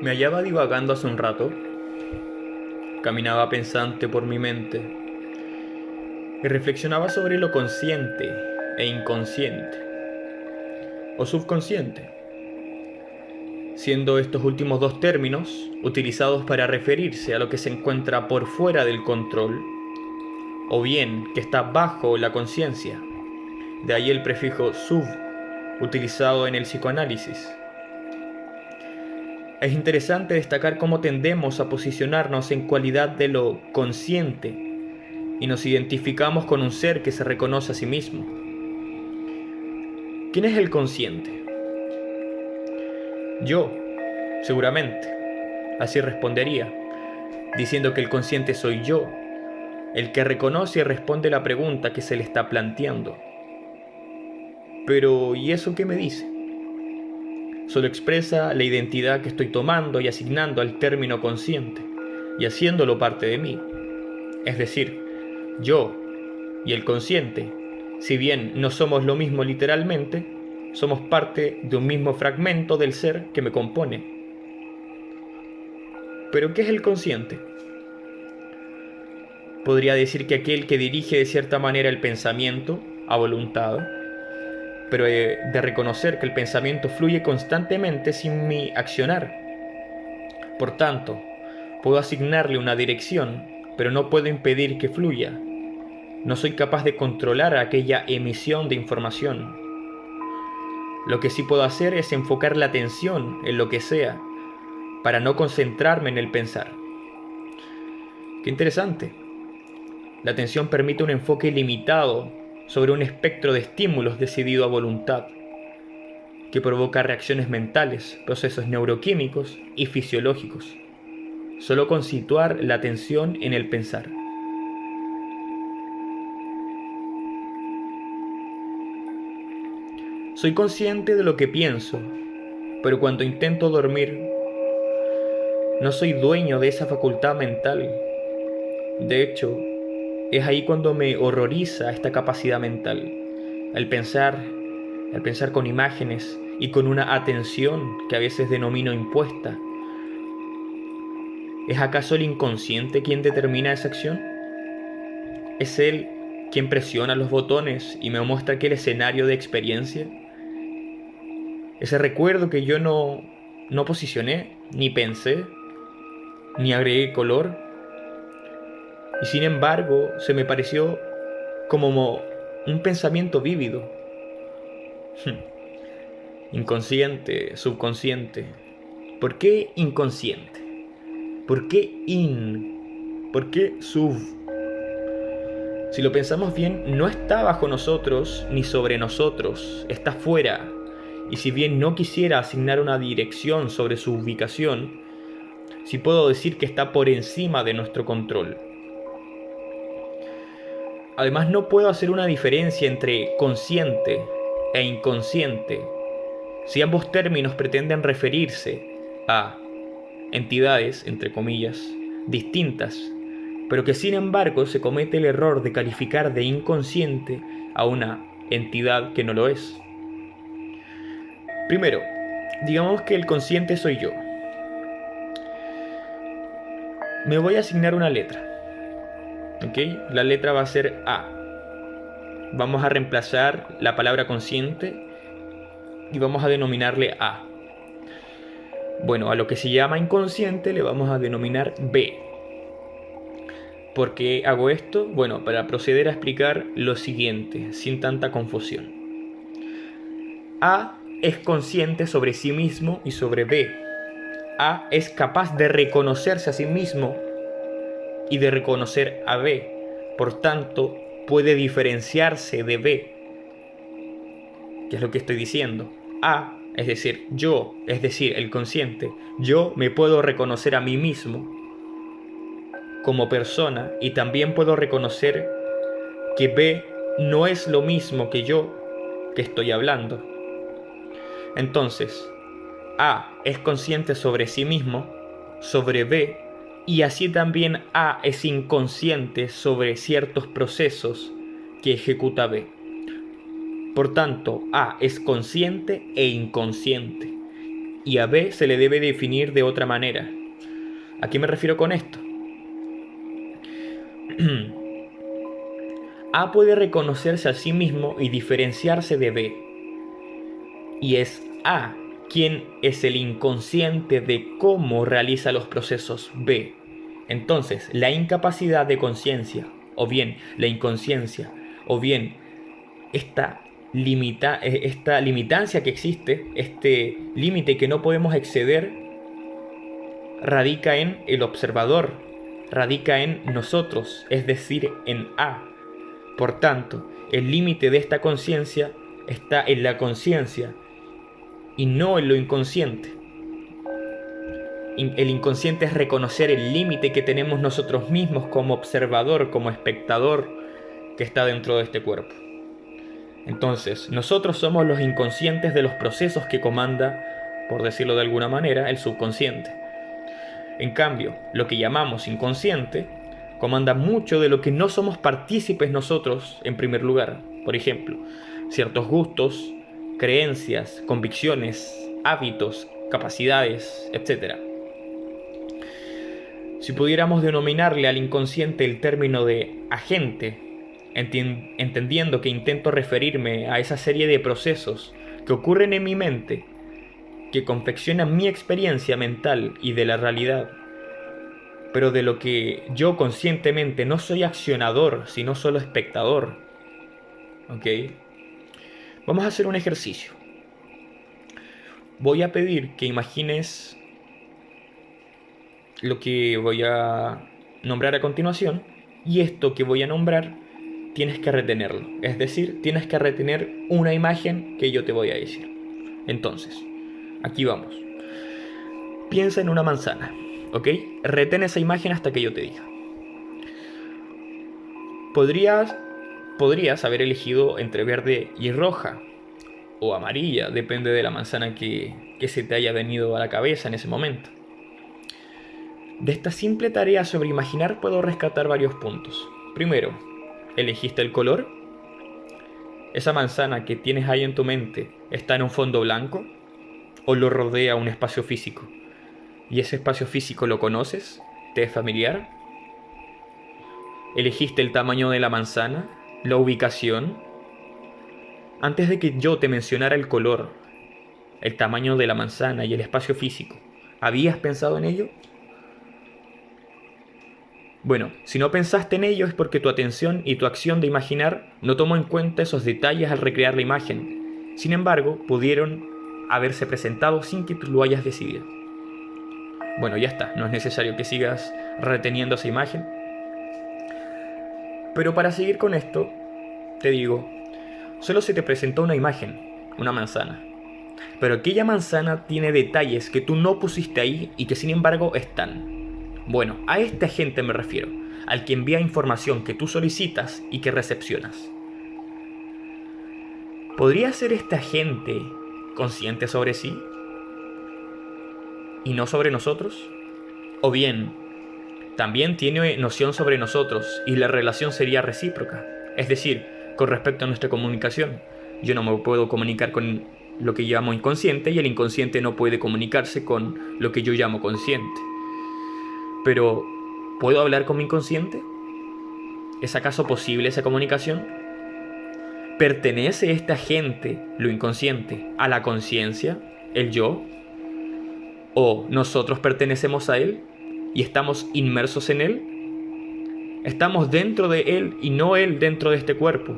Me hallaba divagando hace un rato, caminaba pensante por mi mente y reflexionaba sobre lo consciente e inconsciente, o subconsciente, siendo estos últimos dos términos utilizados para referirse a lo que se encuentra por fuera del control, o bien que está bajo la conciencia, de ahí el prefijo sub, utilizado en el psicoanálisis. Es interesante destacar cómo tendemos a posicionarnos en cualidad de lo consciente y nos identificamos con un ser que se reconoce a sí mismo. ¿Quién es el consciente? Yo, seguramente. Así respondería, diciendo que el consciente soy yo, el que reconoce y responde la pregunta que se le está planteando. Pero, ¿y eso qué me dice? Solo expresa la identidad que estoy tomando y asignando al término consciente, y haciéndolo parte de mí. Es decir, yo y el consciente, si bien no somos lo mismo literalmente, somos parte de un mismo fragmento del ser que me compone. ¿Pero qué es el consciente? Podría decir que aquel que dirige de cierta manera el pensamiento a voluntad, pero he de reconocer que el pensamiento fluye constantemente sin mi accionar. Por tanto, puedo asignarle una dirección, pero no puedo impedir que fluya. No soy capaz de controlar aquella emisión de información. Lo que sí puedo hacer es enfocar la atención en lo que sea, para no concentrarme en el pensar. Qué interesante. La atención permite un enfoque limitado sobre un espectro de estímulos decidido a voluntad, que provoca reacciones mentales, procesos neuroquímicos y fisiológicos, solo con situar la atención en el pensar. Soy consciente de lo que pienso, pero cuando intento dormir, no soy dueño de esa facultad mental. De hecho, es ahí cuando me horroriza esta capacidad mental, el pensar, el pensar con imágenes y con una atención que a veces denomino impuesta. ¿Es acaso el inconsciente quien determina esa acción? ¿Es él quien presiona los botones y me muestra aquel escenario de experiencia? Ese recuerdo que yo no posicioné, ni pensé, ni agregué color, y sin embargo se me pareció como un pensamiento vívido. Inconsciente, subconsciente. ¿Por qué inconsciente? ¿Por qué in? ¿Por qué sub? Si lo pensamos bien, no está bajo nosotros ni sobre nosotros, está fuera. Y si bien no quisiera asignar una dirección sobre su ubicación, sí puedo decir que está por encima de nuestro control. Además, no puedo hacer una diferencia entre consciente e inconsciente si ambos términos pretenden referirse a entidades, entre comillas, distintas, pero que sin embargo se comete el error de calificar de inconsciente a una entidad que no lo es. Primero, digamos que el consciente soy yo. Me voy a asignar una letra. ¿Ok? La letra va a ser A. Vamos a reemplazar la palabra consciente y vamos a denominarle A. Bueno, a lo que se llama inconsciente le vamos a denominar B. ¿Por qué hago esto? Bueno, para proceder a explicar lo siguiente, sin tanta confusión. A es consciente sobre sí mismo y sobre B. A es capaz de reconocerse a sí mismo y de reconocer a B. Por tanto, puede diferenciarse de B. ¿Qué es lo que estoy diciendo? A, es decir, yo, es decir, el consciente, yo me puedo reconocer a mí mismo como persona y también puedo reconocer que B no es lo mismo que yo que estoy hablando. Entonces, A es consciente sobre sí mismo, sobre B, y así también A es inconsciente sobre ciertos procesos que ejecuta B. Por tanto, A es consciente e inconsciente. y a B se le debe definir de otra manera. ¿A qué me refiero con esto? A puede reconocerse a sí mismo y diferenciarse de B. Y es A quien es el inconsciente de cómo realiza los procesos B. Entonces, la incapacidad de conciencia, o bien la inconsciencia, o bien esta limitancia que existe, este límite que no podemos exceder, radica en el observador, radica en nosotros, es decir, en A. Por tanto, el límite de esta conciencia está en la conciencia y no en lo inconsciente. El inconsciente es reconocer el límite que tenemos nosotros mismos como observador, como espectador que está dentro de este cuerpo. Entonces, nosotros somos los inconscientes de los procesos que comanda, por decirlo de alguna manera, el subconsciente. En cambio, lo que llamamos inconsciente comanda mucho de lo que no somos partícipes nosotros en primer lugar. Por ejemplo, ciertos gustos, creencias, convicciones, hábitos, capacidades, etc. Si pudiéramos denominarle al inconsciente el término de agente, entendiendo que intento referirme a esa serie de procesos que ocurren en mi mente, que confeccionan mi experiencia mental y de la realidad, pero de lo que yo conscientemente no soy accionador, sino solo espectador. ¿Ok? Vamos a hacer un ejercicio. Voy a pedir que imagines lo que voy a nombrar a continuación, y esto que voy a nombrar tienes que retenerlo. Es decir, tienes que retener una imagen que yo te voy a decir. Entonces, aquí vamos. Piensa en una manzana, ¿ok? Retén esa imagen hasta que yo te diga. Podrías haber elegido entre verde y roja, o amarilla, depende de la manzana que se te haya venido a la cabeza en ese momento. De esta simple tarea sobre imaginar puedo rescatar varios puntos. Primero, ¿elegiste el color? ¿Esa manzana que tienes ahí en tu mente está en un fondo blanco? ¿O lo rodea un espacio físico? ¿Y ese espacio físico lo conoces? ¿Te es familiar? ¿Elegiste el tamaño de la manzana? ¿La ubicación? Antes de que yo te mencionara el color, el tamaño de la manzana y el espacio físico, ¿habías pensado en ello? Bueno, si no pensaste en ello es porque tu atención y tu acción de imaginar no tomó en cuenta esos detalles al recrear la imagen. Sin embargo, pudieron haberse presentado sin que tú lo hayas decidido. Bueno, ya está, no es necesario que sigas reteniendo esa imagen. Pero para seguir con esto, te digo, solo se te presentó una imagen, una manzana. Pero aquella manzana tiene detalles que tú no pusiste ahí y que sin embargo están. Bueno, a este agente me refiero, al que envía información que tú solicitas y que recepcionas. ¿Podría ser este agente consciente sobre sí y no sobre nosotros? ¿O bien, también tiene noción sobre nosotros y la relación sería recíproca? Es decir, con respecto a nuestra comunicación, yo no me puedo comunicar con lo que llamo inconsciente y el inconsciente no puede comunicarse con lo que yo llamo consciente. Pero, ¿puedo hablar con mi inconsciente? ¿Es acaso posible esa comunicación? ¿Pertenece este agente, lo inconsciente, a la conciencia, el yo? ¿O nosotros pertenecemos a él y estamos inmersos en él? ¿Estamos dentro de él y no él dentro de este cuerpo?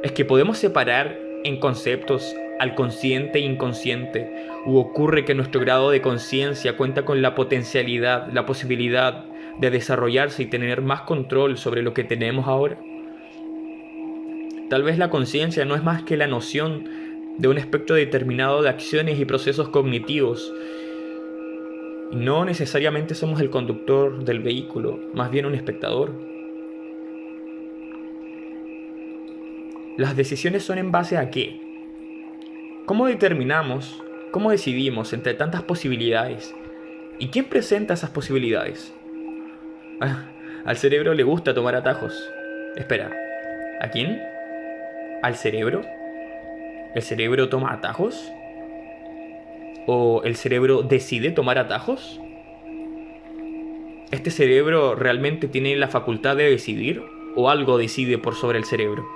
¿Es que podemos separar en conceptos al consciente e inconsciente? ¿O ocurre que nuestro grado de conciencia cuenta con la potencialidad, la posibilidad de desarrollarse y tener más control sobre lo que tenemos ahora? Tal vez la conciencia no es más que la noción de un espectro determinado de acciones y procesos cognitivos. Y no necesariamente somos el conductor del vehículo, más bien un espectador. ¿Las decisiones son en base a qué? ¿Cómo determinamos, cómo decidimos entre tantas posibilidades? ¿Y quién presenta esas posibilidades? Al cerebro le gusta tomar atajos. Espera, ¿a quién? ¿Al cerebro? ¿El cerebro toma atajos? ¿O el cerebro decide tomar atajos? ¿Este cerebro realmente tiene la facultad de decidir? ¿O algo decide por sobre el cerebro?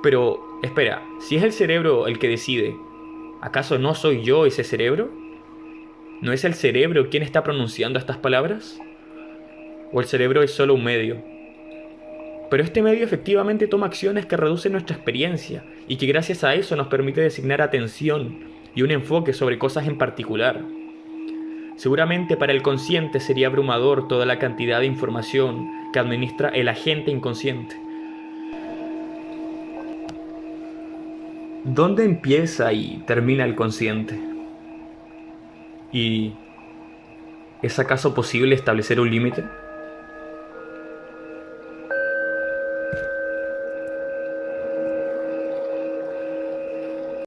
Pero, espera, si es el cerebro el que decide, ¿acaso no soy yo ese cerebro? ¿No es el cerebro quien está pronunciando estas palabras? ¿O el cerebro es solo un medio? Pero este medio efectivamente toma acciones que reducen nuestra experiencia y que gracias a eso nos permite designar atención y un enfoque sobre cosas en particular. Seguramente para el consciente sería abrumador toda la cantidad de información que administra el agente inconsciente. ¿Dónde empieza y termina el consciente? ¿Y es acaso posible establecer un límite?